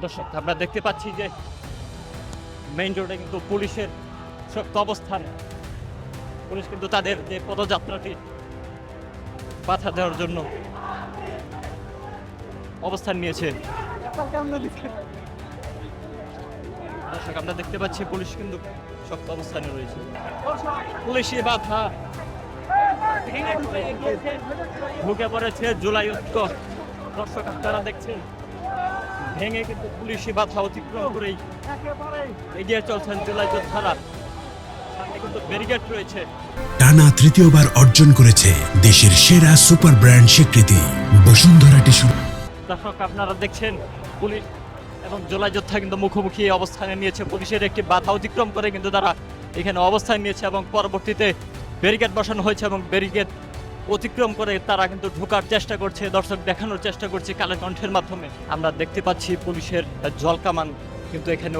দর্শক আমরা দেখতে পাচ্ছি যে মেইন রোডে কিন্তু পুলিশের শক্ত অবস্থান। পুলিশ কিন্তু তাদের যে পদযাত্রাটি বাধা দেওয়ার জন্য অবস্থান নিয়েছে। দর্শক আমরা দেখতে পাচ্ছি পুলিশ কিন্তু শক্ত অবস্থানে রয়েছে। পুলিশি বাধা ঢুকে পড়েছে জুলাই ঐক্য। দর্শক আপনারা দেখছেন ভেঙে কিন্তু পুলিশি বাধা অতিক্রম করেই এগিয়ে চলছেন জুলাই যোদ্ধারা। সামনে কিন্তু ব্যারিকেড রয়েছে। টানা তৃতীয়বার অর্জন করেছে দেশের সেরা সুপার ব্র্যান্ড স্বীকৃতি বসুন্ধরা টিস্যু। দর্শক আপনারা দেখছেন পুলিশ এবং জুলাই যোদ্ধা কিন্তু মুখোমুখি অবস্থানে নিয়েছে। পুলিশের একটি বাধা অতিক্রম করে কিন্তু তারা এখানে অবস্থান নিয়েছে এবং পরবর্তীতে ব্যারিকেড বসানো হয়েছে এবং ব্যারিকেড অতিক্রম করে তারা কিন্তু ঢোকার চেষ্টা করছে। দর্শক দেখানোর চেষ্টা করছে কালো কণ্ঠের মাধ্যমে। আমরা দেখতে পাচ্ছি পুলিশের জলকামান কিন্তু এখানে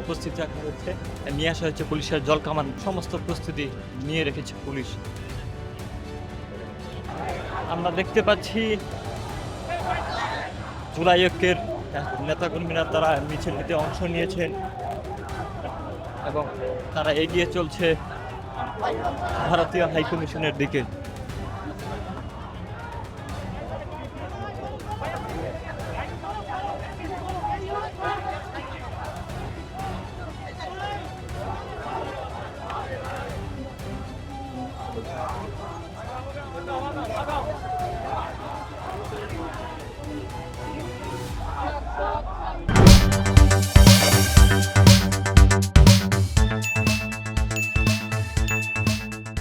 উপস্থিত রাখা হয়েছে, নিয়ে আসা হয়েছে পুলিশের জলকামান। সমস্ত প্রস্তুতি নিয়ে রেখেছে পুলিশ। আমরা দেখতে পাচ্ছি জুলাই ঐক্যের নেতাকর্মীরা তারা মিছিলটিতে অংশ নিয়েছেন এবং তারা এগিয়ে চলছে ভারতীয় হাইকমিশনের দিকে।